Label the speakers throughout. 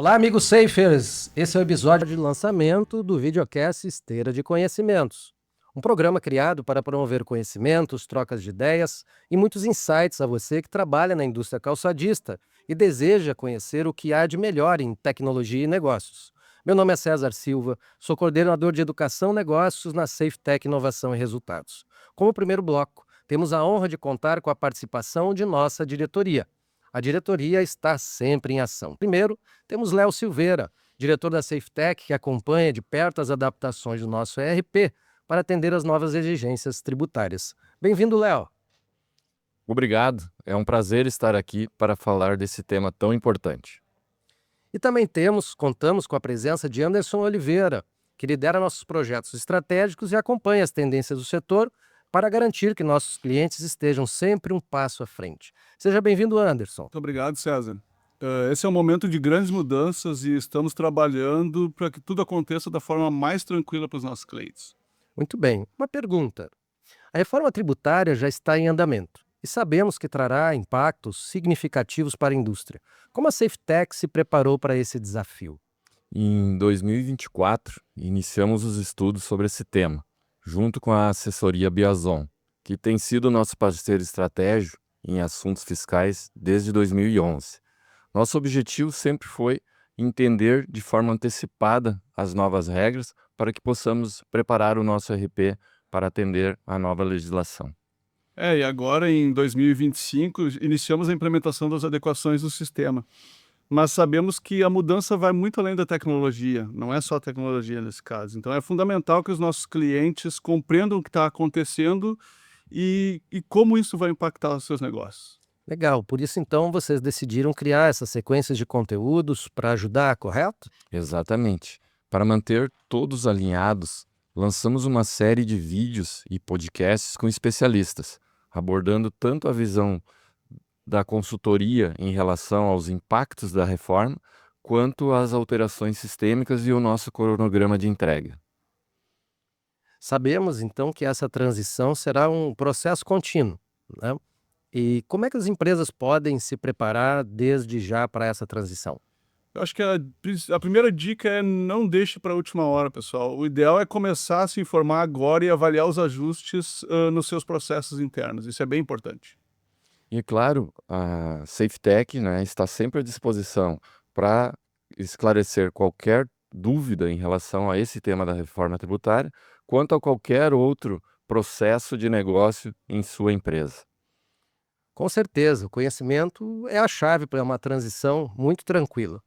Speaker 1: Olá, amigos Safers! Esse é o episódio de lançamento do videocast Esteira de Conhecimentos, um programa criado para promover conhecimentos, trocas de ideias e muitos insights a você que trabalha na indústria calçadista e deseja conhecer o que há de melhor em tecnologia e negócios. Meu nome é César Silva, sou coordenador de Educação e Negócios na SafeTech Inovação e Resultados. Como primeiro bloco, temos a honra de contar com a participação de nossa diretoria. A diretoria está sempre em ação. Primeiro, temos Léo Silveira, diretor da SafeTech, que acompanha de perto as adaptações do nosso ERP para atender às novas exigências tributárias. Bem-vindo, Léo.
Speaker 2: Obrigado, é um prazer estar aqui para falar desse tema tão importante.
Speaker 1: E também contamos com a presença de Anderson Oliveira, que lidera nossos projetos estratégicos e acompanha as tendências do setor para garantir que nossos clientes estejam sempre um passo à frente. Seja bem-vindo, Anderson.
Speaker 3: Muito obrigado, César. Esse é um momento de grandes mudanças e estamos trabalhando para que tudo aconteça da forma mais tranquila para os nossos clientes.
Speaker 1: Muito bem. Uma pergunta. A reforma tributária já está em andamento e sabemos que trará impactos significativos para a indústria. Como a SafeTech se preparou para esse desafio?
Speaker 2: Em 2024, iniciamos os estudos sobre esse tema, junto com a assessoria Biazon, que tem sido nosso parceiro estratégico em assuntos fiscais desde 2011. Nosso objetivo sempre foi entender de forma antecipada as novas regras para que possamos preparar o nosso RP para atender à nova legislação.
Speaker 3: E agora, em 2025, iniciamos a implementação das adequações do sistema. Mas sabemos que a mudança vai muito além da tecnologia, não é só tecnologia nesse caso. Então é fundamental que os nossos clientes compreendam o que está acontecendo e como isso vai impactar os seus negócios.
Speaker 1: Legal, por isso então vocês decidiram criar essas sequências de conteúdos para ajudar, correto?
Speaker 2: Exatamente. Para manter todos alinhados, lançamos uma série de vídeos e podcasts com especialistas, abordando tanto a visão da consultoria em relação aos impactos da reforma, quanto às alterações sistêmicas e o nosso cronograma de entrega.
Speaker 1: Sabemos então que essa transição será um processo contínuo, né? E como é que as empresas podem se preparar desde já para essa transição?
Speaker 3: Eu acho que a primeira dica é não deixe para a última hora, pessoal. O ideal é começar a se informar agora e avaliar os ajustes nos seus processos internos. Isso é bem importante.
Speaker 2: E, claro, a SafeTech, né, está sempre à disposição para esclarecer qualquer dúvida em relação a esse tema da reforma tributária, quanto a qualquer outro processo de negócio em sua empresa.
Speaker 1: Com certeza, o conhecimento é a chave para uma transição muito tranquila.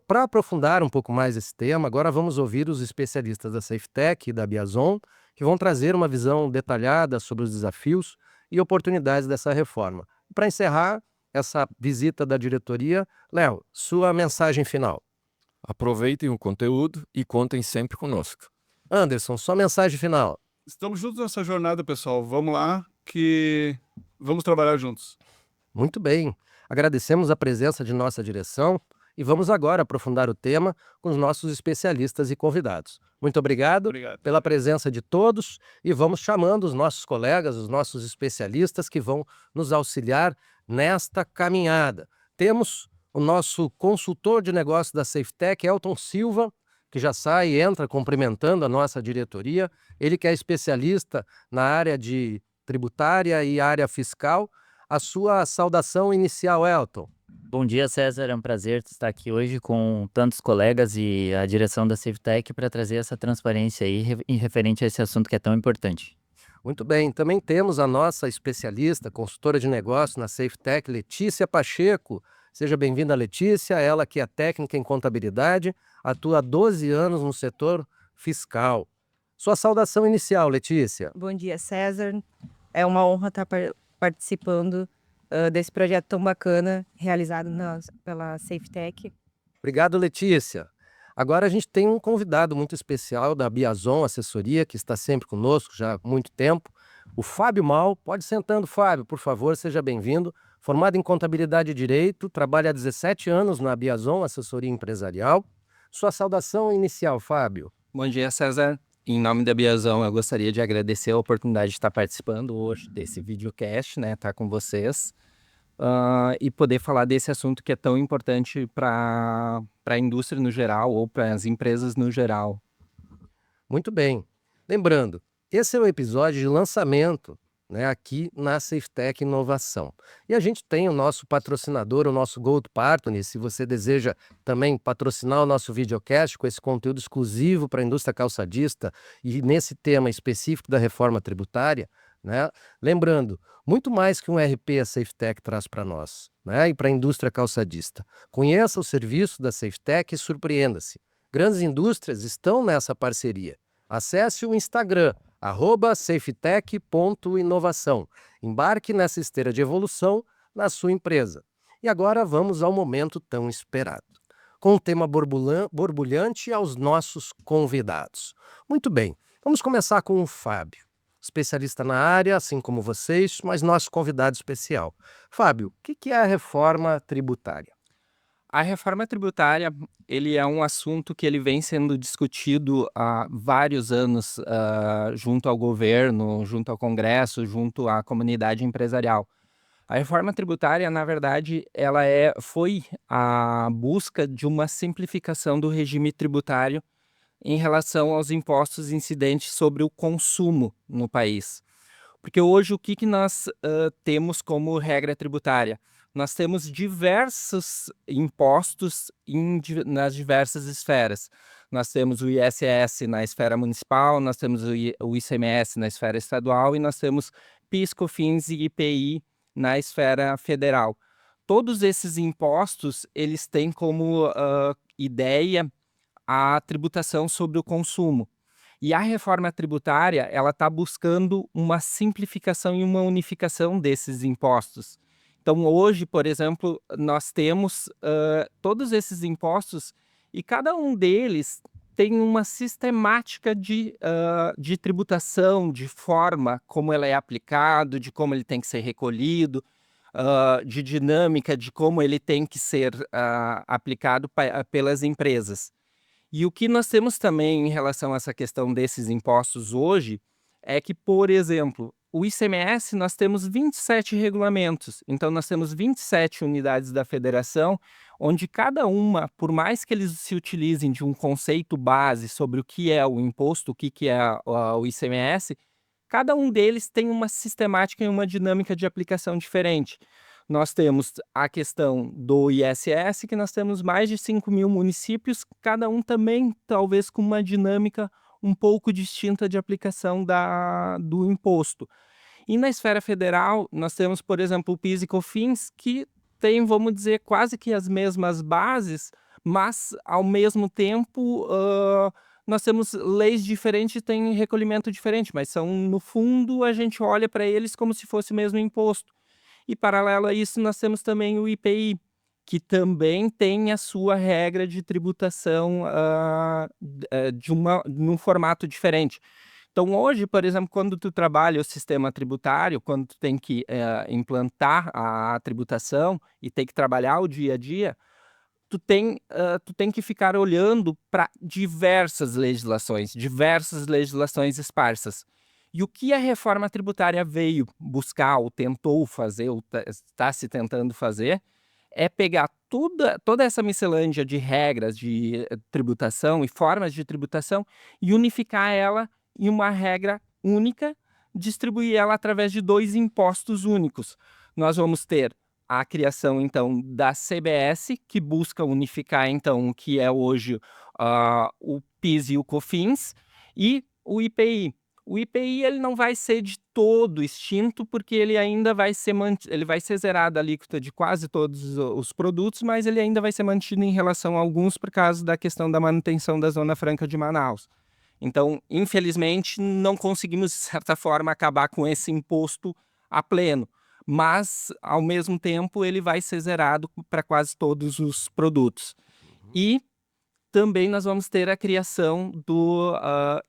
Speaker 1: Para aprofundar um pouco mais esse tema, agora vamos ouvir os especialistas da SafeTech e da Biazon, que vão trazer uma visão detalhada sobre os desafios e oportunidades dessa reforma. Para encerrar essa visita da diretoria, Léo, sua mensagem final.
Speaker 2: Aproveitem o conteúdo e contem sempre conosco.
Speaker 1: Anderson, sua mensagem final.
Speaker 3: Estamos juntos nessa jornada, pessoal. Vamos lá, que vamos trabalhar juntos.
Speaker 1: Muito bem. Agradecemos a presença de nossa direção e vamos agora aprofundar o tema com os nossos especialistas e convidados. Muito obrigado pela presença de todos e vamos chamando os nossos colegas, os nossos especialistas que vão nos auxiliar nesta caminhada. Temos o nosso consultor de negócios da SafeTech, Elton Silva, que já sai e entra cumprimentando a nossa diretoria. Ele que é especialista na área de tributária e área fiscal. A sua saudação inicial, Elton.
Speaker 4: Bom dia, César. É um prazer estar aqui hoje com tantos colegas e a direção da SafeTech para trazer essa transparência aí em referente a esse assunto que é tão importante.
Speaker 1: Muito bem. Também temos a nossa especialista, consultora de negócios na SafeTech, Letícia Pacheco. Seja bem-vinda, Letícia. Ela que é técnica em contabilidade, atua há 12 anos no setor fiscal. Sua saudação inicial, Letícia.
Speaker 5: Bom dia, César. É uma honra estar participando desse projeto tão bacana realizado pela SafeTech.
Speaker 1: Obrigado, Letícia. Agora a gente tem um convidado muito especial da Biazon Assessoria, que está sempre conosco já há muito tempo, o Fábio Mal. Pode ir sentando, Fábio, por favor, seja bem-vindo. Formado em Contabilidade e Direito, trabalha há 17 anos na Biazon Assessoria Empresarial. Sua saudação inicial, Fábio.
Speaker 6: Bom dia, César. Em nome da Biazon, eu gostaria de agradecer a oportunidade de estar participando hoje desse videocast, estar com vocês, e poder falar desse assunto que é tão importante para a indústria no geral ou para as empresas no geral.
Speaker 1: Muito bem. Lembrando, esse é o episódio de lançamento, né, aqui na SafeTech Inovação. E a gente tem o nosso patrocinador, o nosso Gold Partner. Se você deseja também patrocinar o nosso videocast com esse conteúdo exclusivo para a indústria calçadista e nesse tema específico da reforma tributária, né? Lembrando, muito mais que um RP a SafeTech traz para nós, né, e para a indústria calçadista. Conheça o serviço da SafeTech e surpreenda-se. Grandes indústrias estão nessa parceria. Acesse o Instagram, @safetech.inovação. Embarque nessa esteira de evolução na sua empresa. E agora vamos ao momento tão esperado, com um tema borbulhante aos nossos convidados. Muito bem, vamos começar com o Fábio, especialista na área, assim como vocês, mas nosso convidado especial. Fábio, o que é a reforma tributária?
Speaker 6: A reforma tributária, ele é um assunto que ele vem sendo discutido há vários anos, junto ao governo, junto ao Congresso, junto à comunidade empresarial. A reforma tributária, na verdade, foi a busca de uma simplificação do regime tributário em relação aos impostos incidentes sobre o consumo no país. Porque hoje o que nós temos como regra tributária? Nós temos diversos impostos nas diversas esferas. Nós temos o ISS na esfera municipal, nós temos o ICMS na esfera estadual e nós temos PIS, COFINS e IPI na esfera federal. Todos esses impostos, eles têm como ideia a tributação sobre o consumo. E a reforma tributária, ela está buscando uma simplificação e uma unificação desses impostos. Então, hoje, por exemplo, nós temos todos esses impostos e cada um deles tem uma sistemática de tributação, de forma como ela é aplicado, de como ele tem que ser recolhido, de dinâmica, de como ele tem que ser aplicado pelas empresas. E o que nós temos também em relação a essa questão desses impostos hoje é que, por exemplo, o ICMS nós temos 27 regulamentos, então nós temos 27 unidades da federação, onde cada uma, por mais que eles se utilizem de um conceito base sobre o que é o imposto, o que é o ICMS, cada um deles tem uma sistemática e uma dinâmica de aplicação diferente. Nós temos a questão do ISS, que nós temos mais de 5.000 municípios, cada um também talvez com uma dinâmica um pouco distinta de aplicação do imposto. E na esfera federal, nós temos, por exemplo, o PIS e COFINS, que tem, vamos dizer, quase que as mesmas bases, mas, ao mesmo tempo, nós temos leis diferentes e tem recolhimento diferente, mas são, no fundo, a gente olha para eles como se fosse o mesmo imposto. E, paralelo a isso, nós temos também o IPI, que também tem a sua regra de tributação num formato diferente. Então, hoje, por exemplo, quando tu trabalha o sistema tributário, quando tu tem que implantar a tributação e tem que trabalhar o dia a dia, tu tem que ficar olhando para diversas legislações esparsas. E o que a reforma tributária veio buscar, ou tentou fazer, ou está se tentando fazer, é pegar toda essa miscelânea de regras de tributação e formas de tributação e unificar ela em uma regra única, distribuir ela através de 2 impostos únicos. Nós vamos ter a criação, então, da CBS, que busca unificar, então, o que é hoje o PIS e o COFINS, e o IPI. O IPI ele não vai ser de todo extinto, porque ele ainda vai ser zerado a alíquota de quase todos os produtos, mas ele ainda vai ser mantido em relação a alguns por causa da questão da manutenção da Zona Franca de Manaus. Então, infelizmente, não conseguimos, de certa forma, acabar com esse imposto a pleno, mas, ao mesmo tempo, ele vai ser zerado para quase todos os produtos. E também nós vamos ter a criação do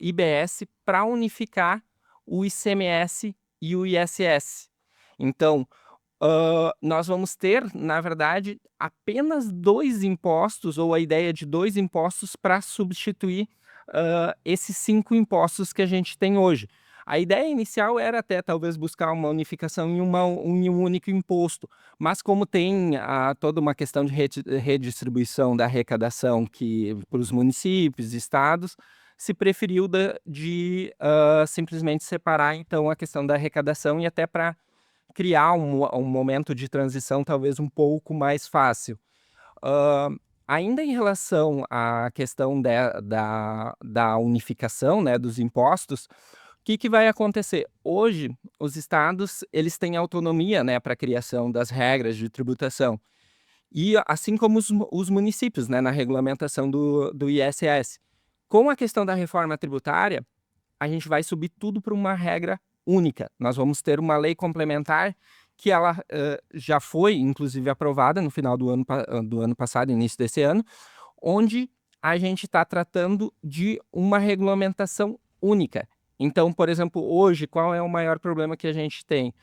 Speaker 6: IBS para unificar o ICMS e o ISS. Então, nós vamos ter, na verdade, apenas 2 impostos, ou a ideia de 2 impostos para substituir esses 5 impostos que a gente tem hoje. A ideia inicial era até talvez buscar uma unificação em um único imposto, mas como tem toda uma questão de redistribuição da arrecadação que para os municípios e estados, se preferiu simplesmente separar então a questão da arrecadação e até para criar um momento de transição talvez um pouco mais fácil. Ah, Ainda em relação à questão da unificação, né, dos impostos, o que vai acontecer? Hoje, os estados eles têm autonomia, né, para a criação das regras de tributação. E assim como os municípios, né, na regulamentação do ISS. Com a questão da reforma tributária, a gente vai subir tudo para uma regra única. Nós vamos ter uma lei complementar que ela já foi, inclusive, aprovada no final do ano passado, início desse ano, onde a gente está tratando de uma regulamentação única. Então, por exemplo, hoje, qual é o maior problema que a gente tem?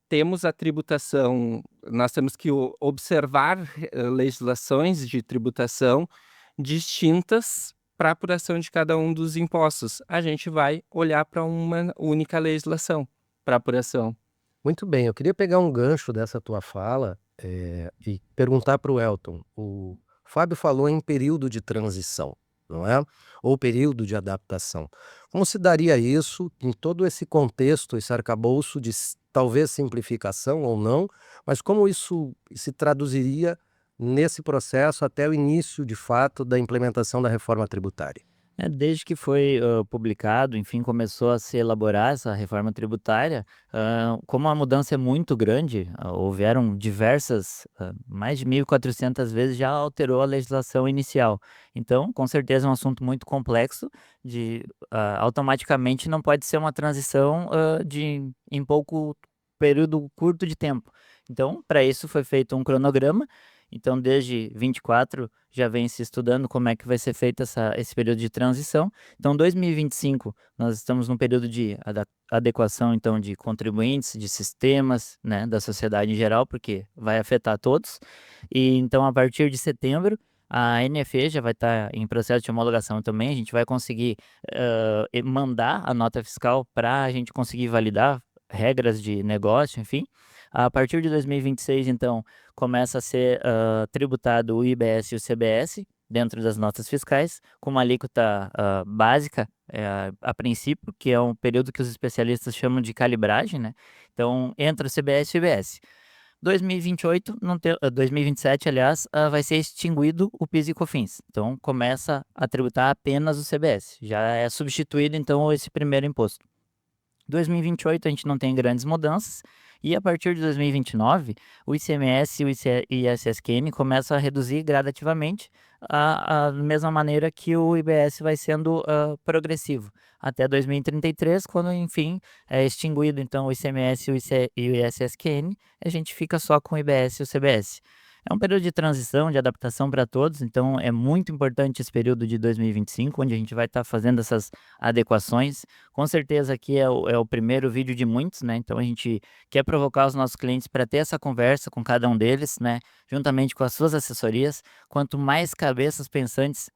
Speaker 6: Temos a tributação, nós temos que observar legislações de tributação distintas para a apuração de cada um dos impostos. A gente vai olhar para uma única legislação para apuração.
Speaker 1: Muito bem, eu queria pegar um gancho dessa tua fala, e perguntar para o Elton. O Fábio falou em período de transição, não é? Ou período de adaptação. Como se daria isso em todo esse contexto, esse arcabouço de talvez simplificação ou não, mas como isso se traduziria nesse processo até o início, de fato, da implementação da reforma tributária?
Speaker 4: Desde que foi publicado, enfim, começou a se elaborar essa reforma tributária, como a mudança é muito grande, houveram diversas, mais de 1.400 vezes já alterou a legislação inicial. Então, com certeza é um assunto muito complexo, automaticamente não pode ser uma transição em pouco período curto de tempo. Então, para isso foi feito um cronograma. Então, desde 24 já vem se estudando como é que vai ser feito esse período de transição. Então, 2025, nós estamos num período de adequação, então, de contribuintes, de sistemas, né, da sociedade em geral, porque vai afetar todos. E, então, a partir de setembro, a NFE já vai estar em processo de homologação também. A gente vai conseguir mandar a nota fiscal para a gente conseguir validar regras de negócio, enfim. A partir de 2026, então, começa a ser tributado o IBS e o CBS dentro das notas fiscais, com uma alíquota básica, a princípio, que é um período que os especialistas chamam de calibragem, né? Então, entra o CBS e o IBS. 2027, aliás, vai ser extinguido o PIS e COFINS. Então, começa a tributar apenas o CBS. Já é substituído, então, esse primeiro imposto. 2028 a gente não tem grandes mudanças, e a partir de 2029 o ICMS e o ISSQN começam a reduzir gradativamente, a mesma maneira que o IBS vai sendo progressivo, até 2033, quando enfim é extinguido então o ICMS e o ISSQN, a gente fica só com o IBS e o CBS. É um período de transição, de adaptação para todos, então é muito importante esse período de 2025, onde a gente vai estar fazendo essas adequações. Com certeza aqui é o primeiro vídeo de muitos, né? Então a gente quer provocar os nossos clientes para ter essa conversa com cada um deles, né? Juntamente com as suas assessorias. Quanto mais cabeças pensantes,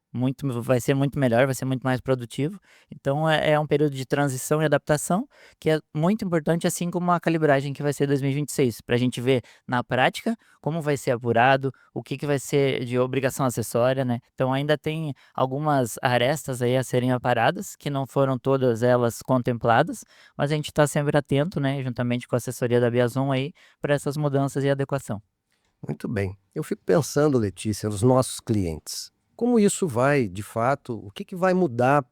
Speaker 4: vai ser muito melhor, vai ser muito mais produtivo. Então é um período de transição e adaptação que é muito importante, assim como a calibragem que vai ser 2026, para a gente ver na prática como vai ser apurado, o que vai ser de obrigação acessória, né? Então ainda tem algumas arestas aí a serem aparadas, que não foram todas elas contempladas, mas a gente está sempre atento, né, juntamente com a assessoria da Biazon aí, para essas mudanças e adequação.
Speaker 1: Muito bem. Eu fico pensando, Letícia, nos nossos clientes. Como isso vai, de fato, o que vai mudar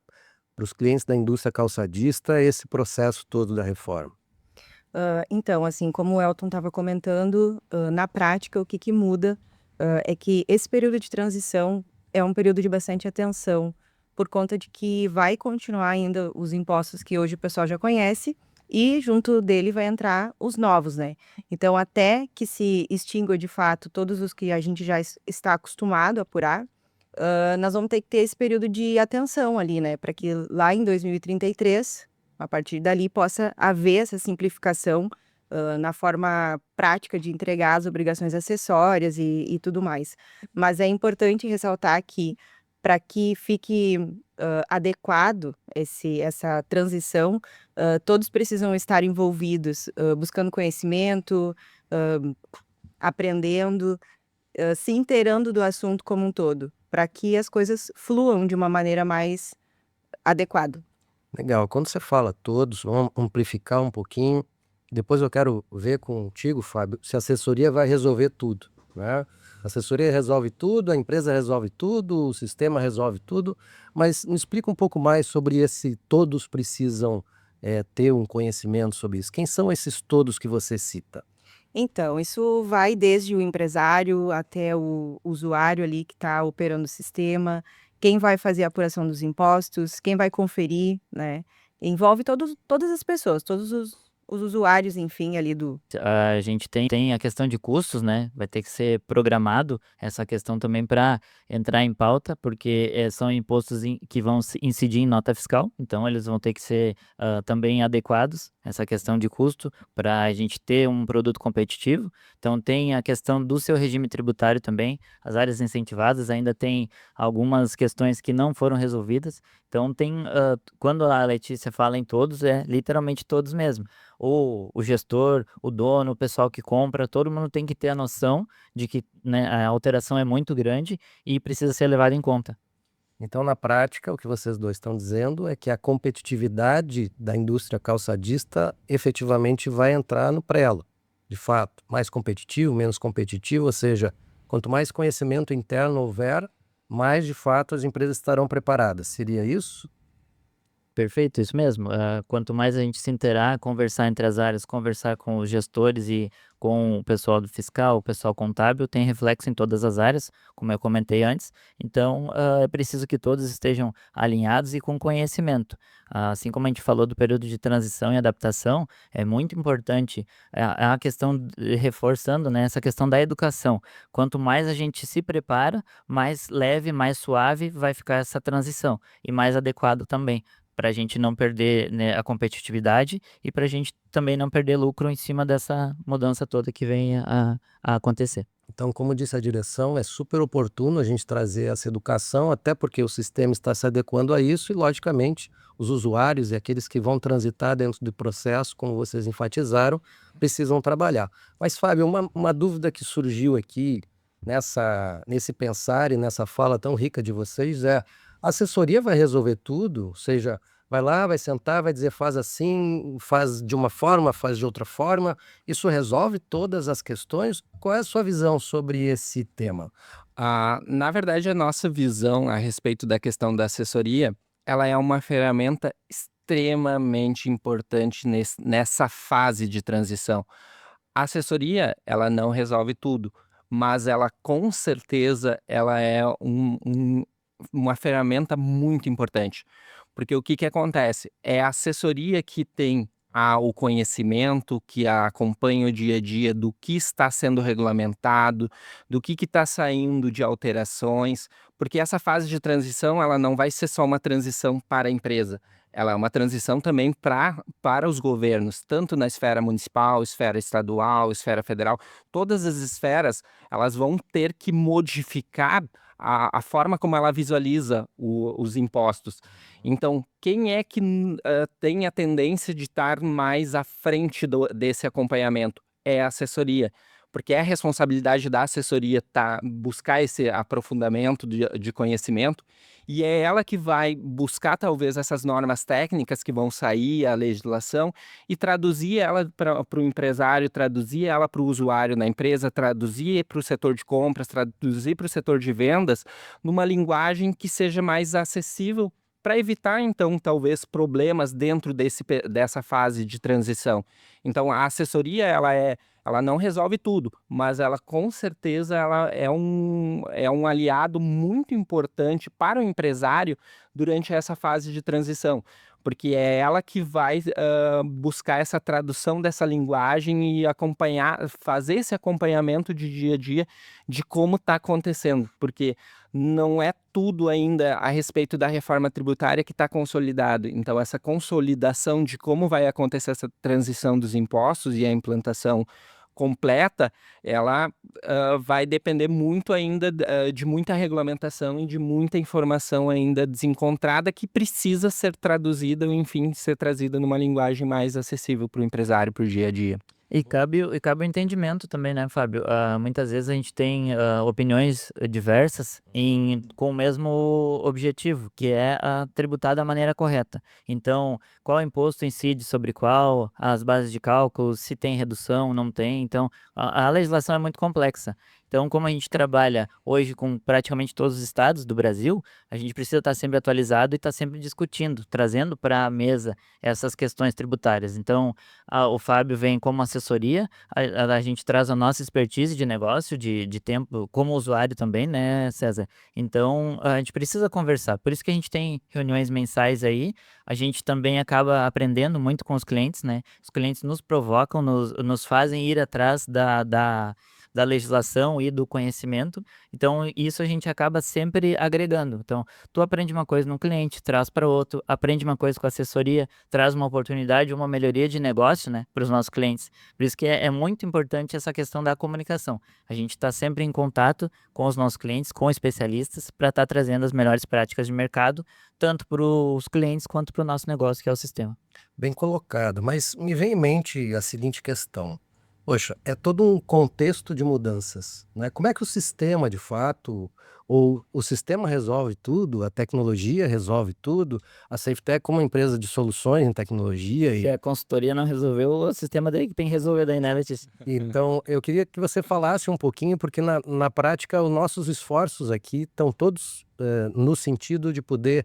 Speaker 1: para os clientes da indústria calçadista esse processo todo da reforma?
Speaker 5: Então, assim, como o Elton estava comentando, na prática, o que muda é que esse período de transição é um período de bastante atenção, por conta de que vai continuar ainda os impostos que hoje o pessoal já conhece, e junto dele vai entrar os novos, né? Então, até que se extingua de fato todos os que a gente já está acostumado a apurar, nós vamos ter que ter esse período de atenção ali, né? Para que lá em 2033, a partir dali, possa haver essa simplificação na forma prática de entregar as obrigações acessórias e tudo mais. Mas é importante ressaltar que, para que fique adequado essa transição, todos precisam estar envolvidos, buscando conhecimento, aprendendo, se inteirando do assunto como um todo, para que as coisas fluam de uma maneira mais adequada.
Speaker 1: Legal. Quando você fala todos, vamos amplificar um pouquinho. Depois eu quero ver contigo, Fábio, se a assessoria vai resolver tudo, né? A assessoria resolve tudo, a empresa resolve tudo, o sistema resolve tudo, mas me explica um pouco mais sobre esse todos precisam ter um conhecimento sobre isso. Quem são esses todos que você cita?
Speaker 5: Então, isso vai desde o empresário até o usuário ali que está operando o sistema, quem vai fazer a apuração dos impostos, quem vai conferir, né? Envolve todas as pessoas, todos os usuários, enfim, ali do.
Speaker 4: A gente tem a questão de custos, né? Vai ter que ser programado essa questão também para entrar em pauta, porque são impostos que vão incidir em nota fiscal, então eles vão ter que ser também adequados, essa questão de custo, para a gente ter um produto competitivo. Então tem a questão do seu regime tributário também, as áreas incentivadas ainda tem algumas questões que não foram resolvidas, então quando a Letícia fala em todos, é literalmente todos mesmo. O gestor, o dono, o pessoal que compra, todo mundo tem que ter a noção de que, né, a alteração é muito grande e precisa ser levada em conta.
Speaker 1: Então, na prática, o que vocês dois estão dizendo é que a competitividade da indústria calçadista efetivamente vai entrar no prelo. De fato, mais competitivo, menos competitivo, ou seja, quanto mais conhecimento interno houver, mais de fato as empresas estarão preparadas. Seria isso?
Speaker 4: Perfeito, isso mesmo. Quanto mais a gente se inteirar, conversar entre as áreas, conversar com os gestores e com o pessoal do fiscal, o pessoal contábil, tem reflexo em todas as áreas, como eu comentei antes. Então, é preciso que todos estejam alinhados e com conhecimento. Assim como a gente falou do período de transição e adaptação, é muito importante a questão, reforçando, né, essa questão da educação. Quanto mais a gente se prepara, mais leve, mais suave vai ficar essa transição e mais adequado também, para a gente não perder, né, a competitividade e para a gente também não perder lucro em cima dessa mudança toda que vem a acontecer.
Speaker 1: Então, como disse a direção, é super oportuno a gente trazer essa educação, até porque o sistema está se adequando a isso e, logicamente, os usuários e aqueles que vão transitar dentro do processo, como vocês enfatizaram, precisam trabalhar. Mas, Fábio, uma dúvida que surgiu aqui nesse pensar e nessa fala tão rica de vocês é: a assessoria vai resolver tudo? Ou seja, vai lá, vai sentar, vai dizer faz assim, faz de uma forma, faz de outra forma. Isso resolve todas as questões? Qual é a sua visão sobre esse tema?
Speaker 6: Na verdade, a nossa visão a respeito da questão da assessoria, ela é uma ferramenta extremamente importante nessa fase de transição. A assessoria, ela não resolve tudo, mas ela com certeza ela é uma ferramenta muito importante. Porque o que que acontece? É a assessoria que tem o conhecimento, que acompanha o dia a dia do que está sendo regulamentado, do que está saindo de alterações, porque essa fase de transição ela não vai ser só uma transição para a empresa, ela é uma transição também para os governos, tanto na esfera municipal, esfera estadual, esfera federal, todas as esferas elas vão ter que modificar a forma como ela visualiza os impostos. Então, quem é que tem a tendência de estar mais à frente desse acompanhamento? É a assessoria, porque é a responsabilidade da assessoria buscar esse aprofundamento de conhecimento, e é ela que vai buscar talvez essas normas técnicas que vão sair, a legislação, e traduzir ela para o empresário, traduzir ela para o usuário na empresa, traduzir para o setor de compras, traduzir para o setor de vendas, numa linguagem que seja mais acessível para evitar, então, talvez problemas dentro dessa fase de transição. Então, a assessoria, ela não resolve tudo, mas ela, com certeza, ela é um aliado muito importante para o empresário durante essa fase de transição, porque é ela que vai buscar essa tradução dessa linguagem e fazer esse acompanhamento de dia a dia de como está acontecendo, porque não é tudo ainda a respeito da reforma tributária que está consolidado. Então, essa consolidação de como vai acontecer essa transição dos impostos e a implantação completa, ela vai depender muito ainda de muita regulamentação e de muita informação ainda desencontrada que precisa ser traduzida ou, enfim, ser trazida numa linguagem mais acessível para o empresário, para o dia a dia.
Speaker 4: E cabe o entendimento também, né, Fábio? Muitas vezes a gente tem opiniões diversas com o mesmo objetivo, que é tributar da maneira correta. Então, qual imposto incide sobre qual, as bases de cálculo, se tem redução, não tem. Então, a legislação é muito complexa. Então, como a gente trabalha hoje com praticamente todos os estados do Brasil, a gente precisa estar sempre atualizado e estar sempre discutindo, trazendo para a mesa essas questões tributárias. Então, o Fábio vem como assessoria, a gente traz a nossa expertise de negócio, de tempo, como usuário também, né, César? Então, a gente precisa conversar. Por isso que a gente tem reuniões mensais aí. A gente também acaba aprendendo muito com os clientes, né? Os clientes nos provocam, nos fazem ir atrás da legislação e do conhecimento. Então, isso a gente acaba sempre agregando. Então, tu aprende uma coisa no cliente, traz para outro, aprende uma coisa com a assessoria, traz uma oportunidade, uma melhoria de negócio, né, para os nossos clientes. Por isso que é muito importante essa questão da comunicação. A gente está sempre em contato com os nossos clientes, com especialistas, para estar trazendo as melhores práticas de mercado, tanto para os clientes quanto para o nosso negócio, que é o sistema.
Speaker 1: Bem colocado, mas me vem em mente a seguinte questão. Poxa, é todo um contexto de mudanças, né? Como é que o sistema, de fato, ou o sistema resolve tudo, a tecnologia resolve tudo, a SafeTech como uma empresa de soluções em tecnologia
Speaker 4: Se a consultoria não resolveu, o sistema daí que tem que resolver daí, né, Letícia?
Speaker 1: então eu queria que você falasse um pouquinho, porque na prática os nossos esforços aqui estão todos no sentido de poder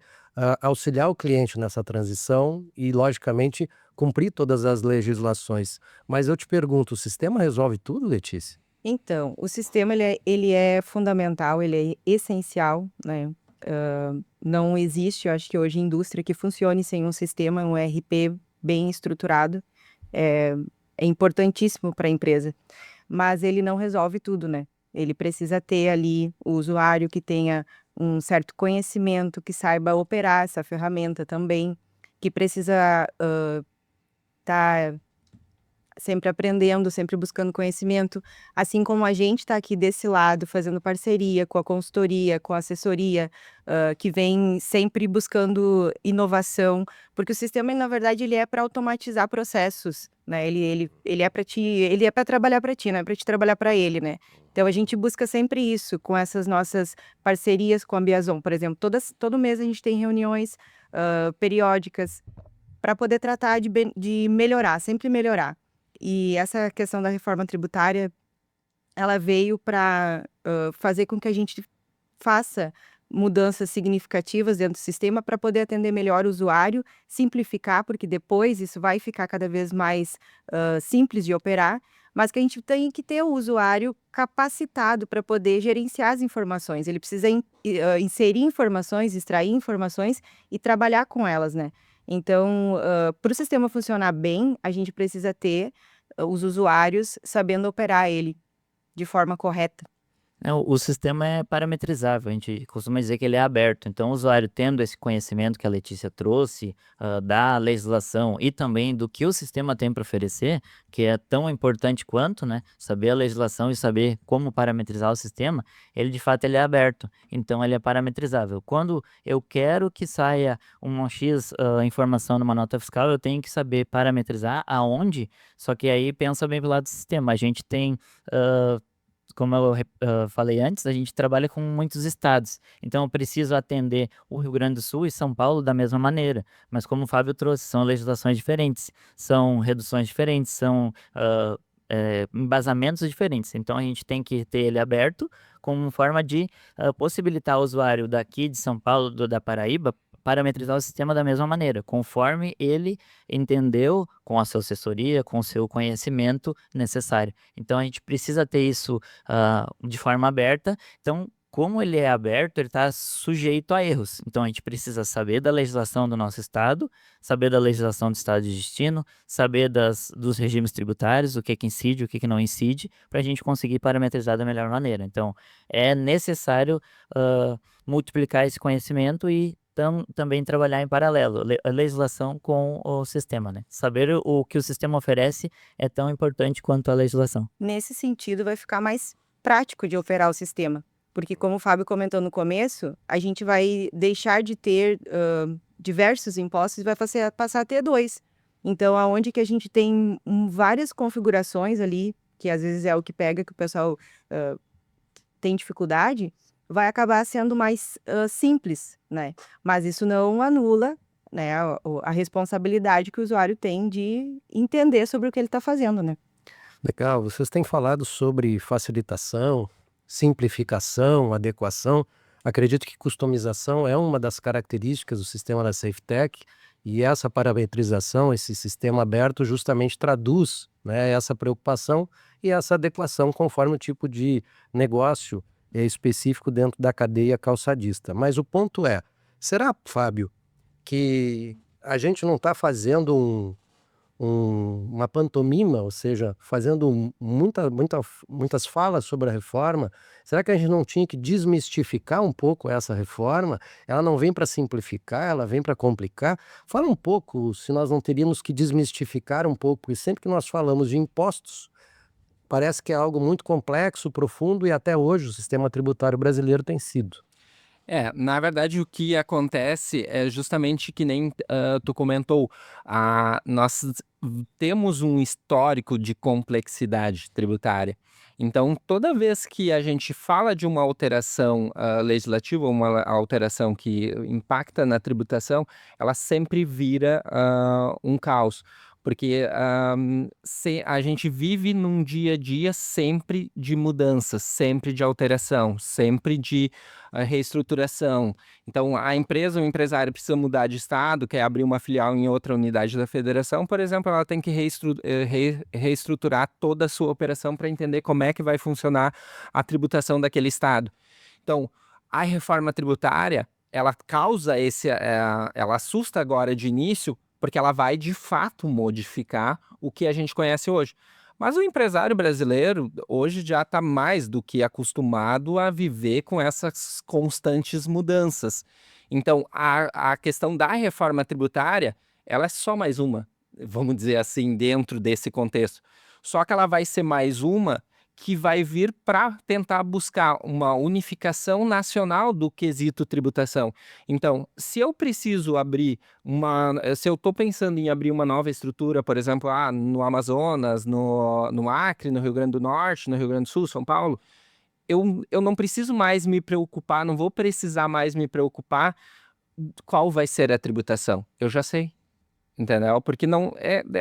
Speaker 1: auxiliar o cliente nessa transição e, logicamente, cumprir todas as legislações. Mas eu te pergunto, o sistema resolve tudo, Letícia?
Speaker 5: Então, o sistema ele é fundamental, ele é essencial, né? Não existe, eu acho que hoje, indústria que funcione sem um sistema, um ERP bem estruturado. É importantíssimo para a empresa, mas ele não resolve tudo, né? Ele precisa ter ali o usuário que tenha um certo conhecimento, que saiba operar essa ferramenta também, que precisa estar sempre aprendendo, sempre buscando conhecimento, assim como a gente está aqui desse lado, fazendo parceria com a consultoria, com a assessoria, que vem sempre buscando inovação, porque o sistema, na verdade, ele é para automatizar processos, né? Ele é para ele é para trabalhar para ti, não é para te trabalhar para ele, né? Então a gente busca sempre isso com essas nossas parcerias com a Biazon, por exemplo, todo mês a gente tem reuniões periódicas para poder tratar de melhorar, sempre melhorar. E essa questão da reforma tributária, ela veio para fazer com que a gente faça mudanças significativas dentro do sistema para poder atender melhor o usuário, simplificar, porque depois isso vai ficar cada vez mais simples de operar, mas que a gente tem que ter o usuário capacitado para poder gerenciar as informações. Ele precisa inserir informações, extrair informações e trabalhar com elas, né? Então, para o sistema funcionar bem, a gente precisa ter os usuários sabendo operar ele de forma correta.
Speaker 4: O sistema é parametrizável, a gente costuma dizer que ele é aberto. Então, o usuário tendo esse conhecimento que a Letícia trouxe, da legislação e também do que o sistema tem para oferecer, que é tão importante quanto, né, saber a legislação e saber como parametrizar o sistema, ele de fato ele é aberto. Então, ele é parametrizável. Quando eu quero que saia uma X informação numa nota fiscal, eu tenho que saber parametrizar aonde, só que aí pensa bem pelo lado do sistema. A gente tem como eu falei antes, a gente trabalha com muitos estados, então eu preciso atender o Rio Grande do Sul e São Paulo da mesma maneira, mas como o Fábio trouxe, são legislações diferentes, são reduções diferentes, são embasamentos diferentes, então a gente tem que ter ele aberto como forma de possibilitar ao usuário daqui de São Paulo, da Paraíba, parametrizar o sistema da mesma maneira, conforme ele entendeu com a sua assessoria, com o seu conhecimento necessário. Então, a gente precisa ter isso de forma aberta. Então, como ele é aberto, ele está sujeito a erros. Então, a gente precisa saber da legislação do nosso estado, saber da legislação do estado de destino, saber dos regimes tributários, o que incide, o que não incide, para a gente conseguir parametrizar da melhor maneira. Então, é necessário multiplicar esse conhecimento e também trabalhar em paralelo, a legislação com o sistema, né? Saber o que o sistema oferece é tão importante quanto a legislação.
Speaker 5: Nesse sentido, vai ficar mais prático de operar o sistema. Porque, como o Fábio comentou no começo, a gente vai deixar de ter diversos impostos e vai passar a ter 2. Então, aonde que a gente tem várias configurações ali, que às vezes é o que pega, que o pessoal tem dificuldade, vai acabar sendo mais simples, né? Mas isso não anula, né, a responsabilidade que o usuário tem de entender sobre o que ele está fazendo, né?
Speaker 1: Legal, vocês têm falado sobre facilitação, simplificação, adequação. Acredito que customização é uma das características do sistema da SafeTech, e essa parametrização, esse sistema aberto, justamente traduz, né, essa preocupação e essa adequação conforme o tipo de negócio específico dentro da cadeia calçadista. Mas o ponto é, será, Fábio, que a gente não está fazendo uma pantomima, ou seja, fazendo muitas falas sobre a reforma? Será que a gente não tinha que desmistificar um pouco essa reforma? Ela não vem para simplificar, ela vem para complicar. Fala um pouco se nós não teríamos que desmistificar um pouco, porque sempre que nós falamos de impostos, parece que é algo muito complexo, profundo, e até hoje o sistema tributário brasileiro tem sido.
Speaker 6: Na verdade, o que acontece é justamente que nem tu comentou, nós temos um histórico de complexidade tributária. Então, toda vez que a gente fala de uma alteração legislativa, uma alteração que impacta na tributação, ela sempre vira um caos. Porque a gente vive num dia a dia sempre de mudanças, sempre de alteração, sempre de reestruturação. Então, a empresa, o empresário precisa mudar de estado, quer abrir uma filial em outra unidade da federação, por exemplo, ela tem que reestruturar toda a sua operação para entender como é que vai funcionar a tributação daquele estado. Então, a reforma tributária, ela causa ela assusta agora de início, porque ela vai de fato modificar o que a gente conhece hoje. Mas o empresário brasileiro hoje já está mais do que acostumado a viver com essas constantes mudanças. Então, a questão da reforma tributária, ela é só mais uma, vamos dizer assim, dentro desse contexto. Só que ela vai ser mais uma que vai vir para tentar buscar uma unificação nacional do quesito tributação. Então, se eu preciso se eu estou pensando em abrir uma nova estrutura, por exemplo, no Amazonas, no Acre, no Rio Grande do Norte, no Rio Grande do Sul, São Paulo, eu não preciso mais me preocupar, não vou precisar mais me preocupar qual vai ser a tributação. Eu já sei. Entendeu? Porque não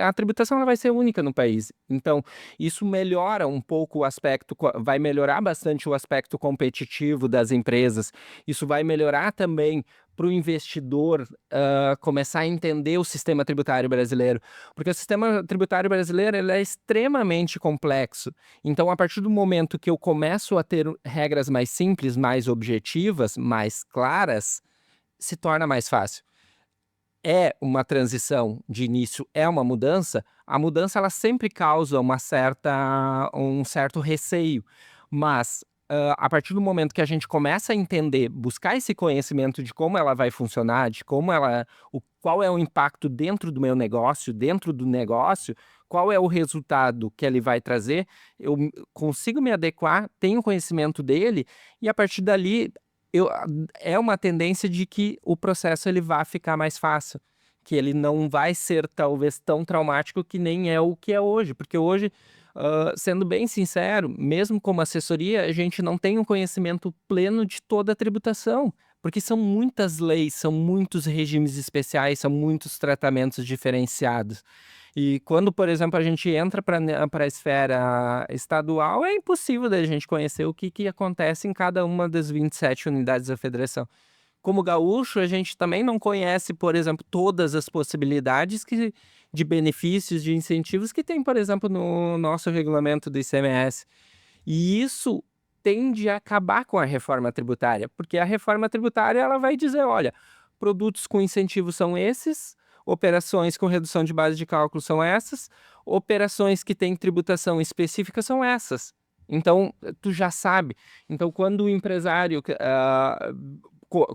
Speaker 6: a tributação ela vai ser única no país. Então, isso melhora um pouco o aspecto, vai melhorar bastante o aspecto competitivo das empresas. Isso vai melhorar também para o investidor começar a entender o sistema tributário brasileiro. Porque o sistema tributário brasileiro ele é extremamente complexo. Então, a partir do momento que eu começo a ter regras mais simples, mais objetivas, mais claras, se torna mais fácil. É uma transição de início, é uma mudança, a mudança ela sempre causa um certo receio, mas a partir do momento que a gente começa a entender, buscar esse conhecimento de como ela vai funcionar, de qual é o impacto dentro do meu negócio, dentro do negócio, qual é o resultado que ele vai trazer, eu consigo me adequar, tenho conhecimento dele, e a partir dali é uma tendência de que o processo ele vai ficar mais fácil, que ele não vai ser talvez tão traumático que nem é o que é hoje, porque hoje, sendo bem sincero, mesmo como assessoria, a gente não tem um conhecimento pleno de toda a tributação, porque são muitas leis, são muitos regimes especiais, são muitos tratamentos diferenciados. E quando, por exemplo, a gente entra para a esfera estadual, é impossível da gente conhecer o que acontece em cada uma das 27 unidades da federação. Como gaúcho, a gente também não conhece, por exemplo, todas as possibilidades de benefícios, de incentivos que tem, por exemplo, no nosso regulamento do ICMS. E isso tende a acabar com a reforma tributária, porque a reforma tributária ela vai dizer, olha, produtos com incentivos são esses, operações com redução de base de cálculo são essas, operações que têm tributação específica são essas. Então, tu já sabe. Então, quando o empresário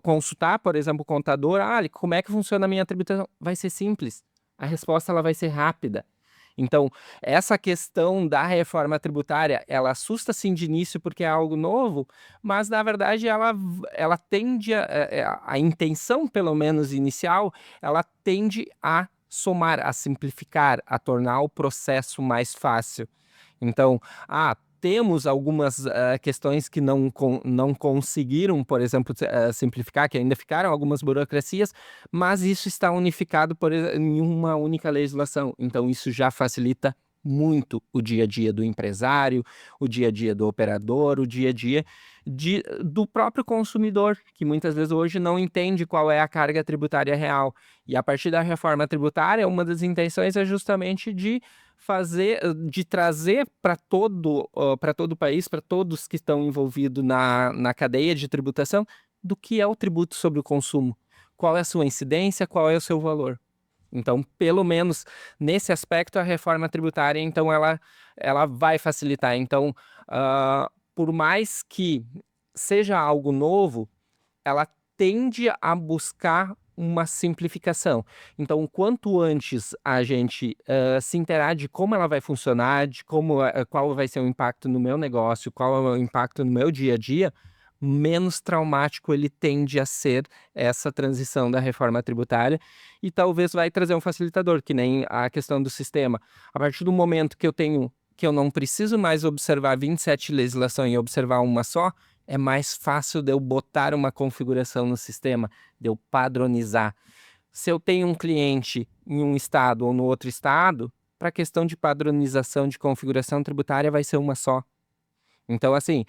Speaker 6: consultar, por exemplo, o contador, como é que funciona a minha tributação? Vai ser simples. A resposta ela vai ser rápida. Então, essa questão da reforma tributária, ela assusta sim de início porque é algo novo, mas na verdade ela tende a intenção, pelo menos inicial, ela tende a somar, a simplificar, a tornar o processo mais fácil. Então, temos algumas questões que não conseguiram, por exemplo, simplificar, que ainda ficaram algumas burocracias, mas isso está unificado em uma única legislação. Então, isso já facilita muito o dia a dia do empresário, o dia a dia do operador, o dia a dia do próprio consumidor, que muitas vezes hoje não entende qual é a carga tributária real. E a partir da reforma tributária, uma das intenções é justamente de trazer para todo o país, para todos que estão envolvidos na cadeia de tributação, do que é o tributo sobre o consumo. Qual é a sua incidência, qual é o seu valor. Então, pelo menos nesse aspecto, a reforma tributária, então, ela vai facilitar. Então, por mais que seja algo novo, ela tende a buscar uma simplificação. Então, quanto antes a gente se inteirar de como ela vai funcionar, de qual vai ser o impacto no meu negócio, qual é o impacto no meu dia a dia, menos traumático ele tende a ser essa transição da reforma tributária e talvez vai trazer um facilitador, que nem a questão do sistema. A partir do momento que eu não preciso mais observar 27 legislações e observar uma só, é mais fácil de eu botar uma configuração no sistema, de eu padronizar. Se eu tenho um cliente em um estado ou no outro estado, para a questão de padronização de configuração tributária vai ser uma só. Então, assim,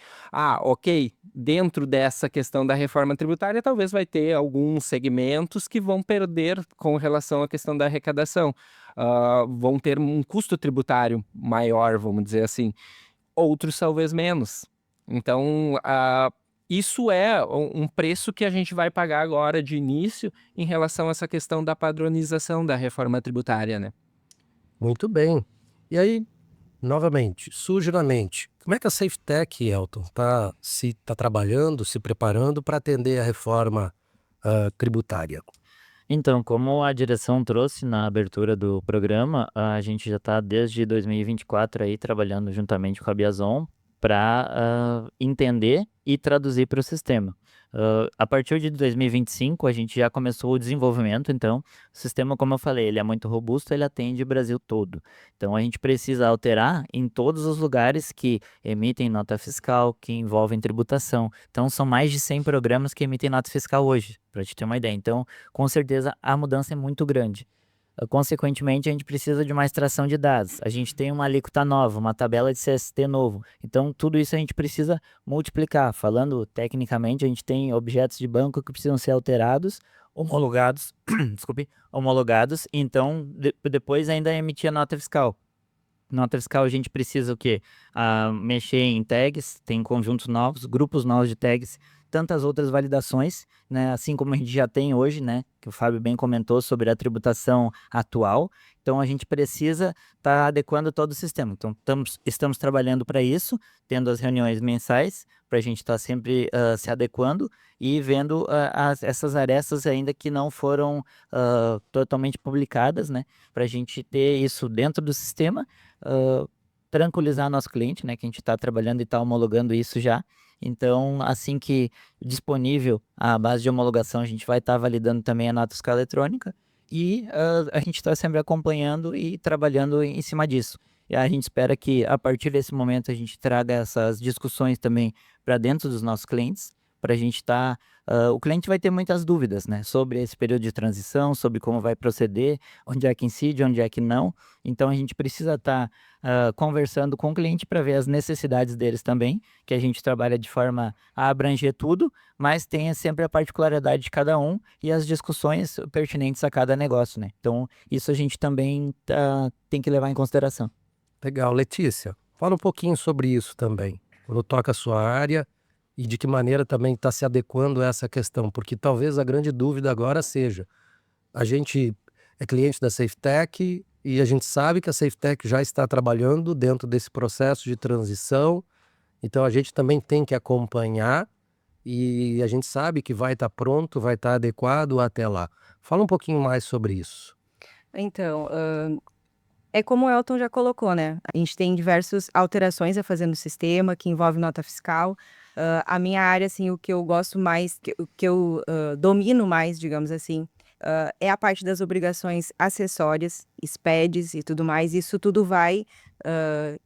Speaker 6: ok, dentro dessa questão da reforma tributária, talvez vai ter alguns segmentos que vão perder com relação à questão da arrecadação. Vão ter um custo tributário maior, vamos dizer assim. Outros talvez menos. Então, isso é um preço que a gente vai pagar agora de início em relação a essa questão da padronização da reforma tributária, né?
Speaker 1: Muito bem. E aí, novamente, surge na mente, como é que a SafeTech, Elton, está trabalhando, se preparando para atender a reforma tributária?
Speaker 4: Então, como a direção trouxe na abertura do programa, a gente já está desde 2024 aí trabalhando juntamente com a Biazon para entender e traduzir para o sistema. A partir de 2025, a gente já começou o desenvolvimento, então, o sistema, como eu falei, ele é muito robusto, ele atende o Brasil todo. Então, a gente precisa alterar em todos os lugares que emitem nota fiscal, que envolvem tributação. Então, são mais de 100 programas que emitem nota fiscal hoje, para te ter uma ideia. Então, com certeza, a mudança é muito grande. Consequentemente, a gente precisa de uma extração de dados. A gente tem uma alíquota nova, uma tabela de CST novo. Então, tudo isso a gente precisa multiplicar. Falando tecnicamente, a gente tem objetos de banco que precisam ser alterados, homologados, desculpe, homologados. Então, depois ainda emitir a nota fiscal. Nota fiscal a gente precisa o quê? Mexer em tags, tem conjuntos novos, grupos novos de tags, tantas outras validações, né? Assim como a gente já tem hoje, né? Que o Fábio bem comentou sobre a tributação atual. Então a gente precisa estar adequando todo o sistema. Então estamos trabalhando para isso, tendo as reuniões mensais, para a gente estar sempre se adequando e vendo essas arestas ainda que não foram totalmente publicadas, né? Para a gente ter isso dentro do sistema, tranquilizar nosso cliente, né? Que a gente está trabalhando e está homologando isso já. Então, assim que disponível a base de homologação, a gente vai estar validando também a nota fiscal eletrônica e a gente está sempre acompanhando e trabalhando em cima disso. E a gente espera que, a partir desse momento, a gente traga essas discussões também para dentro dos nossos clientes, para a gente estar... o cliente vai ter muitas dúvidas, né, sobre esse período de transição, sobre como vai proceder, onde é que incide, onde é que não. Então, a gente precisa estar conversando com o cliente para ver as necessidades deles também, que a gente trabalha de forma a abranger tudo, mas tenha sempre a particularidade de cada um e as discussões pertinentes a cada negócio, né? Então, isso a gente também tem que levar em consideração.
Speaker 1: Legal. Letícia, fala um pouquinho sobre isso também, quando toca a sua área e de que maneira também está se adequando a essa questão, porque talvez a grande dúvida agora seja, a gente é cliente da SafeTech e a gente sabe que a SafeTech já está trabalhando dentro desse processo de transição, então a gente também tem que acompanhar e a gente sabe que vai estar pronto, vai estar adequado até lá. Fala um pouquinho mais sobre isso.
Speaker 5: Então, é como o Elton já colocou, né? A gente tem diversas alterações a fazer no sistema, que envolve nota fiscal. A minha área, assim, o que eu gosto mais, o que eu domino mais, digamos assim, é a parte das obrigações acessórias, SPEDs e tudo mais. Isso tudo vai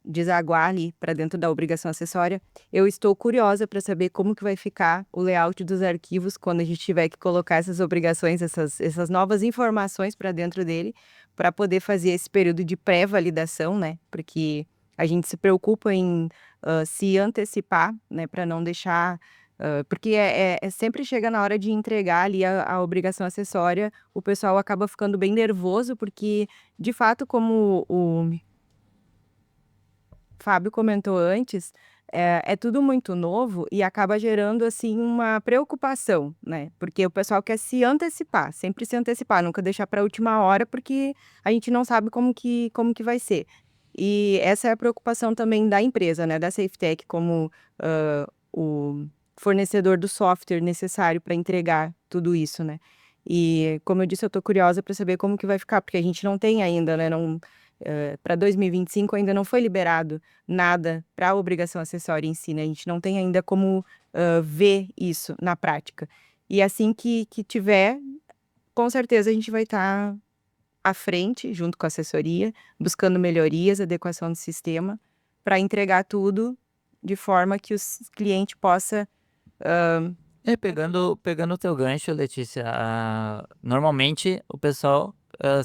Speaker 5: desaguar ali para dentro da obrigação acessória. Eu estou curiosa para saber como que vai ficar o layout dos arquivos quando a gente tiver que colocar essas obrigações, essas novas informações para dentro dele, para poder fazer esse período de pré-validação, né? Porque a gente se preocupa em se antecipar, né? Para não deixar. Porque sempre chega na hora de entregar ali a obrigação acessória, o pessoal acaba ficando bem nervoso, porque, de fato, como o Fábio comentou antes, é tudo muito novo e acaba gerando, assim, uma preocupação, né, porque o pessoal quer se antecipar, sempre se antecipar, nunca deixar para a última hora, porque a gente não sabe como que vai ser. E essa é a preocupação também da empresa, né, da SafeTech como, o fornecedor do software necessário para entregar tudo isso, né. E, como eu disse, eu estou curiosa para saber como que vai ficar, porque a gente não tem ainda, né, não, para 2025 ainda não foi liberado nada para a obrigação acessória em si, né, a gente não tem ainda como, ver isso na prática. E assim que tiver, com certeza a gente vai estar à frente, junto com a assessoria, buscando melhorias, adequação do sistema, para entregar tudo de forma que os cliente possa,
Speaker 4: Pegando o teu gancho, Letícia, normalmente o pessoal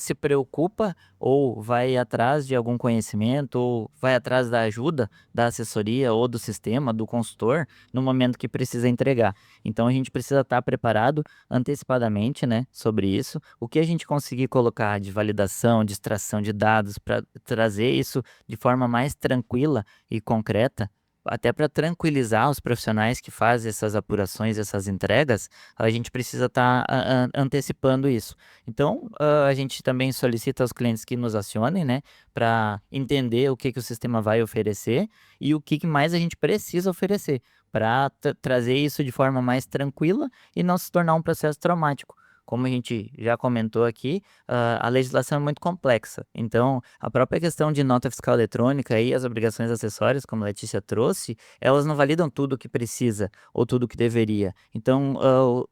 Speaker 4: se preocupa ou vai atrás de algum conhecimento ou vai atrás da ajuda da assessoria ou do sistema, do consultor, no momento que precisa entregar. Então a gente precisa estar preparado antecipadamente, né, sobre isso. O que a gente conseguir colocar de validação, de extração de dados para trazer isso de forma mais tranquila e concreta, até para tranquilizar os profissionais que fazem essas apurações, essas entregas, a gente precisa estar antecipando isso. Então, a gente também solicita aos clientes que nos acionem, né, para entender o que o sistema vai oferecer e o que mais a gente precisa oferecer, para trazer isso de forma mais tranquila e não se tornar um processo traumático. Como a gente já comentou aqui, a legislação é muito complexa. Então, a própria questão de nota fiscal eletrônica e as obrigações acessórias, como a Letícia trouxe, elas não validam tudo o que precisa ou tudo o que deveria. Então,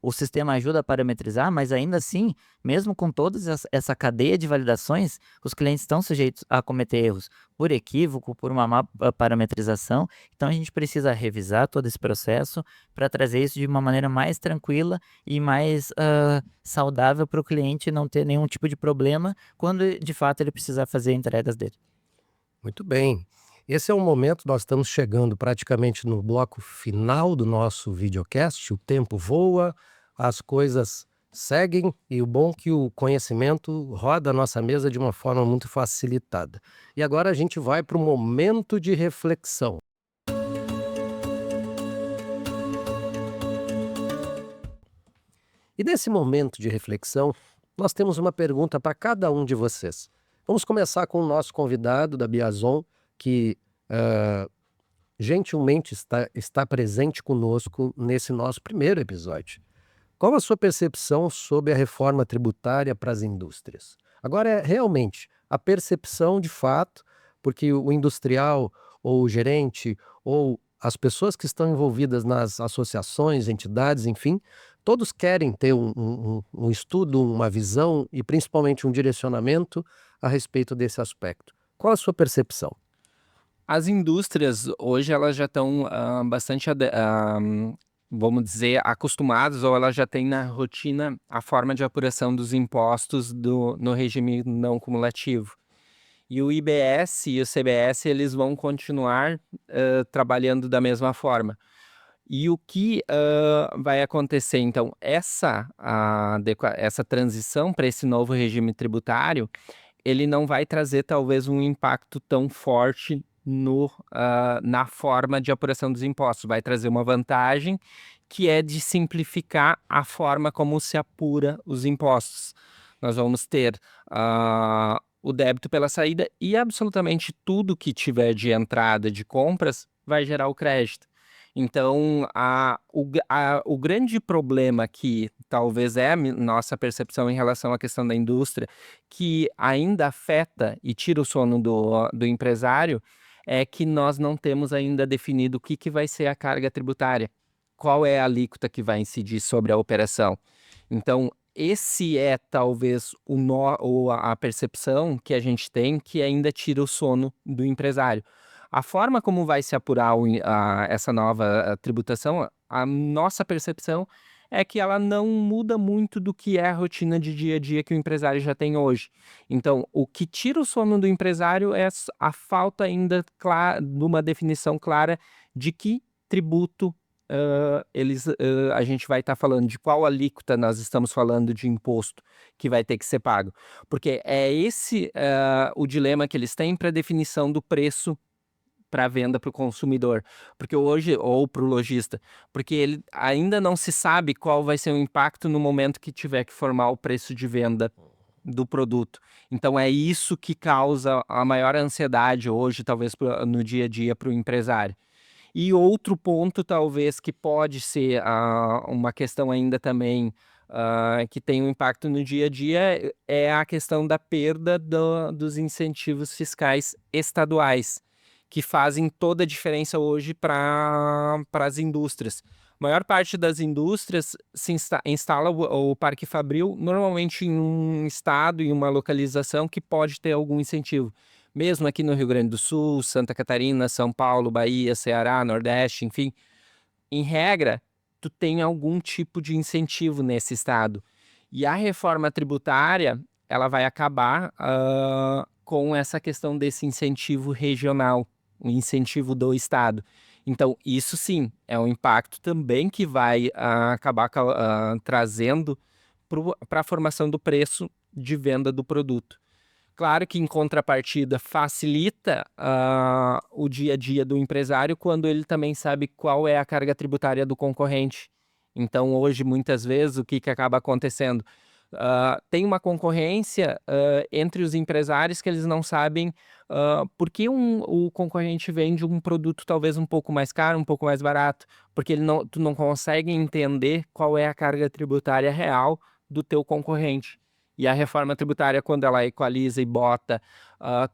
Speaker 4: o sistema ajuda a parametrizar, mas ainda assim, mesmo com toda essa cadeia de validações, os clientes estão sujeitos a cometer erros por equívoco, por uma má parametrização. Então, a gente precisa revisar todo esse processo para trazer isso de uma maneira mais tranquila e mais saudável para o cliente não ter nenhum tipo de problema quando de fato ele precisar fazer entregas dele.
Speaker 1: Muito bem. Esse é o momento, nós estamos chegando praticamente no bloco final do nosso videocast. O tempo voa, as coisas seguem e o bom é que o conhecimento roda a nossa mesa de uma forma muito facilitada. E agora a gente vai para o momento de reflexão. E nesse momento de reflexão, nós temos uma pergunta para cada um de vocês. Vamos começar com o nosso convidado da Biazon, que gentilmente está presente conosco nesse nosso primeiro episódio. Qual a sua percepção sobre a reforma tributária para as indústrias? Agora é realmente a percepção de fato, porque o industrial ou o gerente ou as pessoas que estão envolvidas nas associações, entidades, enfim, todos querem ter um estudo, uma visão e principalmente um direcionamento a respeito desse aspecto. Qual a sua percepção?
Speaker 6: As indústrias hoje elas já estão bastante, vamos dizer, acostumadas, ou elas já têm na rotina a forma de apuração dos impostos no regime não cumulativo. E o IBS e o CBS eles vão continuar trabalhando da mesma forma. E o que vai acontecer, então, essa transição para esse novo regime tributário, ele não vai trazer talvez um impacto tão forte na forma de apuração dos impostos. Vai trazer uma vantagem que é de simplificar a forma como se apura os impostos. Nós vamos ter o débito pela saída e absolutamente tudo que tiver de entrada de compras vai gerar o crédito. Então, o grande problema que talvez é a nossa percepção em relação à questão da indústria, que ainda afeta e tira o sono do empresário, é que nós não temos ainda definido o que vai ser a carga tributária, qual é a alíquota que vai incidir sobre a operação. Então, esse é talvez ou a percepção que a gente tem que ainda tira o sono do empresário. A forma como vai se apurar essa nova tributação, a nossa percepção é que ela não muda muito do que é a rotina de dia a dia que o empresário já tem hoje. Então, o que tira o sono do empresário é a falta ainda de uma definição clara de que tributo a gente vai estar falando, de qual alíquota nós estamos falando de imposto que vai ter que ser pago. Porque é esse o dilema que eles têm para a definição do preço para venda para o consumidor, porque hoje, ou para o lojista, porque ele ainda não se sabe qual vai ser o impacto no momento que tiver que formar o preço de venda do produto. Então é isso que causa a maior ansiedade hoje, talvez no dia a dia para o empresário. E outro ponto, talvez, que pode ser uma questão ainda também que tem um impacto no dia a dia, é a questão da perda dos incentivos fiscais estaduais, que fazem toda a diferença hoje para as indústrias. A maior parte das indústrias instala o Parque Fabril normalmente em um estado, em uma localização que pode ter algum incentivo. Mesmo aqui no Rio Grande do Sul, Santa Catarina, São Paulo, Bahia, Ceará, Nordeste, enfim. Em regra, tu tem algum tipo de incentivo nesse estado. E a reforma tributária, ela vai acabar com essa questão desse incentivo regional, o incentivo do estado. Então, isso sim, é um impacto também que vai acabar trazendo para a formação do preço de venda do produto. Claro que, em contrapartida, facilita o dia a dia do empresário quando ele também sabe qual é a carga tributária do concorrente. Então, hoje, muitas vezes, o que acaba acontecendo? Tem uma concorrência entre os empresários que eles não sabem por que o concorrente vende um produto talvez um pouco mais caro, um pouco mais barato, porque tu não consegue entender qual é a carga tributária real do teu concorrente. E a reforma tributária, quando ela equaliza e bota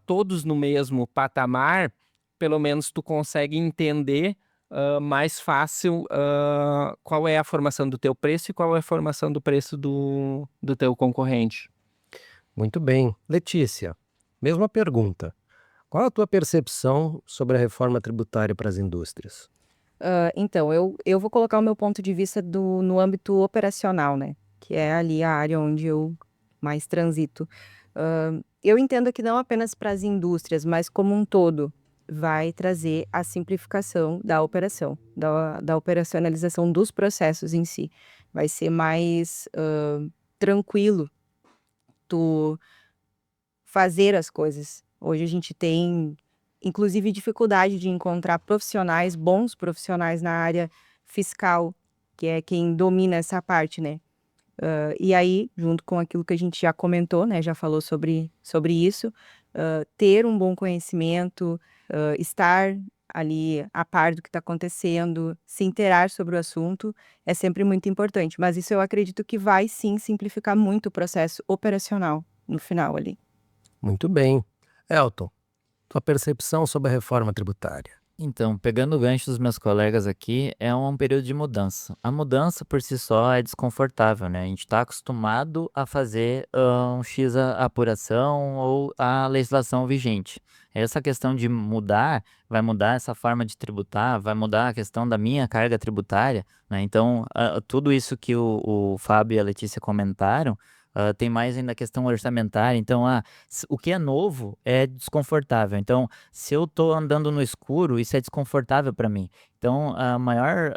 Speaker 6: todos no mesmo patamar, pelo menos tu consegue entender mais fácil qual é a formação do teu preço e qual é a formação do preço do teu concorrente.
Speaker 1: Muito bem. Letícia, mesma pergunta. Qual a tua percepção sobre a reforma tributária para as indústrias?
Speaker 5: Então, eu vou colocar o meu ponto de vista no âmbito operacional, né? Que é ali a área onde eu mais transito. Eu entendo que não apenas para as indústrias, mas como um todo, vai trazer a simplificação da operação, da operacionalização dos processos em si. Vai ser mais tranquilo tu fazer as coisas. Hoje a gente tem, inclusive, dificuldade de encontrar bons profissionais na área fiscal, que é quem domina essa parte, né? E aí, junto com aquilo que a gente já comentou, né, já falou sobre isso, ter um bom conhecimento, estar ali a par do que está acontecendo, se inteirar sobre o assunto, é sempre muito importante. Mas isso eu acredito que vai sim simplificar muito o processo operacional no final ali.
Speaker 1: Muito bem. Elton, tua percepção sobre a reforma tributária?
Speaker 4: Então, pegando o gancho dos meus colegas aqui, é um período de mudança. A mudança por si só é desconfortável, né? A gente está acostumado a fazer um X apuração ou a legislação vigente. Essa questão de mudar, vai mudar essa forma de tributar, vai mudar a questão da minha carga tributária, né? Então, tudo isso que o Fábio e a Letícia comentaram, tem mais ainda a questão orçamentária. Então, o que é novo é desconfortável. Então, se eu tô andando no escuro, isso é desconfortável para mim. Então, a maior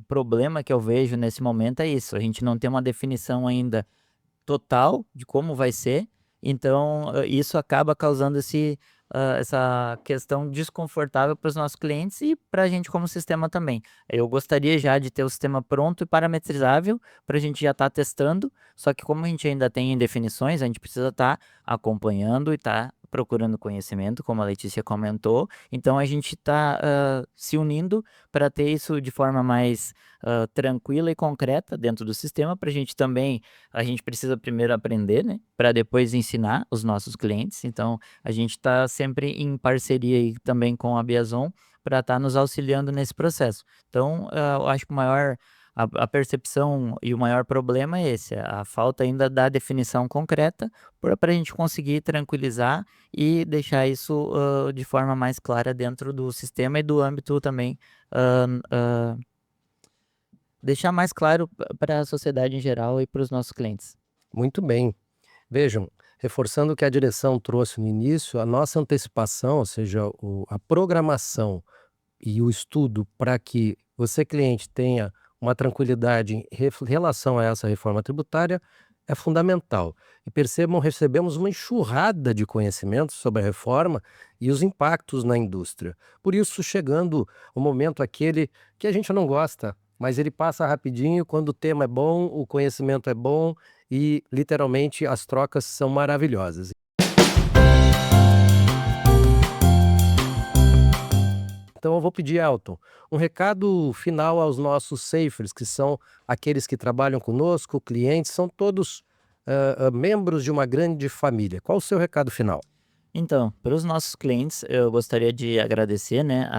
Speaker 4: problema que eu vejo nesse momento é isso. A gente não tem uma definição ainda total de como vai ser. Então, isso acaba causando essa questão desconfortável para os nossos clientes e para a gente como sistema também. Eu gostaria já de ter o sistema pronto e parametrizável para a gente já estar testando, só que como a gente ainda tem indefinições, a gente precisa estar acompanhando e estar procurando conhecimento, como a Letícia comentou, então a gente está se unindo para ter isso de forma mais tranquila e concreta dentro do sistema, para a gente precisa primeiro aprender, né, para depois ensinar os nossos clientes, então a gente está sempre em parceria aí também com a Biazon para estar nos auxiliando nesse processo. Então, eu acho que a percepção e o maior problema é esse, a falta ainda da definição concreta para a gente conseguir tranquilizar e deixar isso de forma mais clara dentro do sistema e do âmbito também, deixar mais claro para a sociedade em geral e para os nossos clientes.
Speaker 1: Muito bem. Vejam, reforçando o que a direção trouxe no início, a nossa antecipação, ou seja, a programação e o estudo para que você, cliente, tenha uma tranquilidade em relação a essa reforma tributária é fundamental. E percebam, recebemos uma enxurrada de conhecimentos sobre a reforma e os impactos na indústria. Por isso, chegando o momento aquele que a gente não gosta, mas ele passa rapidinho quando o tema é bom, o conhecimento é bom e, literalmente, as trocas são maravilhosas. Então eu vou pedir, Elton, um recado final aos nossos safers, que são aqueles que trabalham conosco, clientes, são todos membros de uma grande família. Qual o seu recado final?
Speaker 4: Então, para os nossos clientes, eu gostaria de agradecer, né,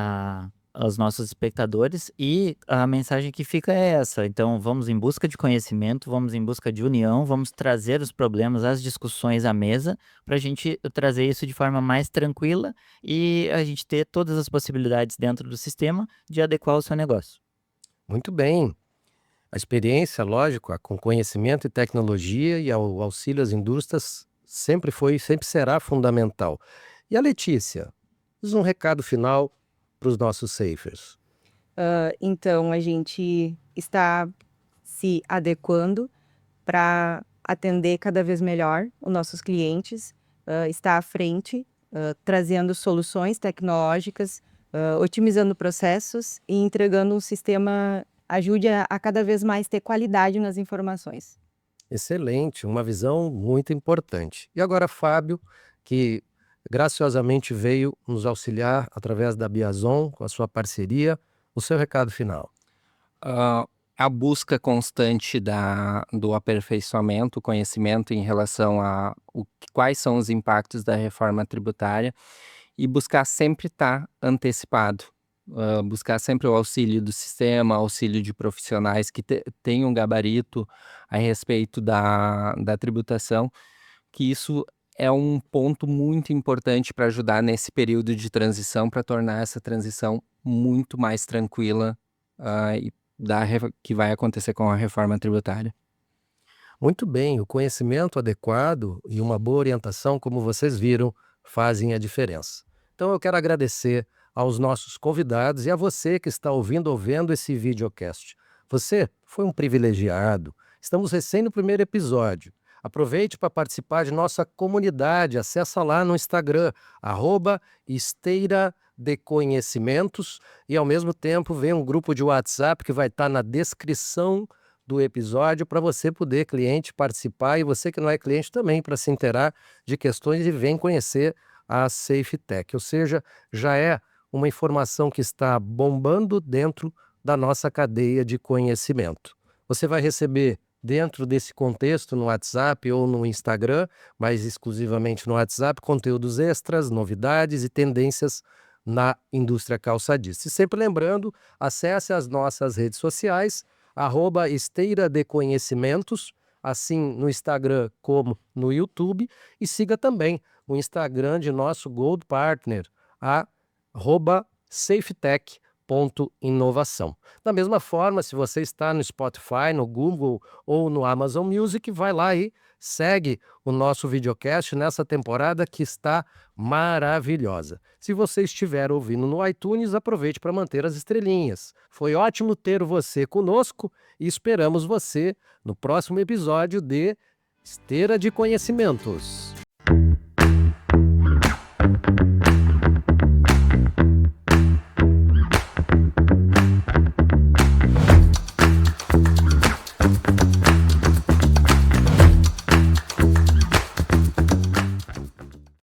Speaker 4: aos nossos espectadores e a mensagem que fica é essa. Então, vamos em busca de conhecimento, vamos em busca de união, vamos trazer os problemas, as discussões à mesa para a gente trazer isso de forma mais tranquila e a gente ter todas as possibilidades dentro do sistema de adequar o seu negócio.
Speaker 1: Muito bem. A experiência, lógico, com conhecimento e tecnologia e ao auxílio às indústrias sempre foi e sempre será fundamental. E a Letícia, diz um recado final para os nossos safers.
Speaker 5: Então, a gente está se adequando para atender cada vez melhor os nossos clientes, está à frente, trazendo soluções tecnológicas, otimizando processos e entregando um sistema ajude a cada vez mais ter qualidade nas informações.
Speaker 1: Excelente, uma visão muito importante. E agora, Fábio, que graciosamente veio nos auxiliar através da Biazon, com a sua parceria, o seu recado final.
Speaker 6: A busca constante do aperfeiçoamento, conhecimento em relação quais são os impactos da reforma tributária e buscar sempre estar antecipado. Buscar sempre o auxílio do sistema, auxílio de profissionais que tenham gabarito a respeito da tributação, que isso é um ponto muito importante para ajudar nesse período de transição, para tornar essa transição muito mais tranquila que vai acontecer com a reforma tributária.
Speaker 1: Muito bem, o conhecimento adequado e uma boa orientação, como vocês viram, fazem a diferença. Então eu quero agradecer aos nossos convidados e a você que está ouvindo ou vendo esse videocast. Você foi um privilegiado. Estamos recém no primeiro episódio. Aproveite para participar de nossa comunidade. Acessa lá no Instagram, @esteiradeconhecimentos, e ao mesmo tempo vem um grupo de WhatsApp que vai estar na descrição do episódio para você poder, cliente, participar, e você que não é cliente também, para se inteirar de questões e vem conhecer a SafeTech. Ou seja, já é uma informação que está bombando dentro da nossa cadeia de conhecimento. Você vai receber dentro desse contexto no WhatsApp ou no Instagram, mas exclusivamente no WhatsApp, conteúdos extras, novidades e tendências na indústria calçadista. E sempre lembrando, acesse as nossas redes sociais, @esteiradeconhecimentos, assim no Instagram como no YouTube, e siga também o Instagram de nosso Gold Partner, @safetech.inovação. Da mesma forma, se você está no Spotify, no Google ou no Amazon Music, vai lá e segue o nosso videocast nessa temporada que está maravilhosa. Se você estiver ouvindo no iTunes, aproveite para manter as estrelinhas. Foi ótimo ter você conosco e esperamos você no próximo episódio de Esteira de Conhecimentos.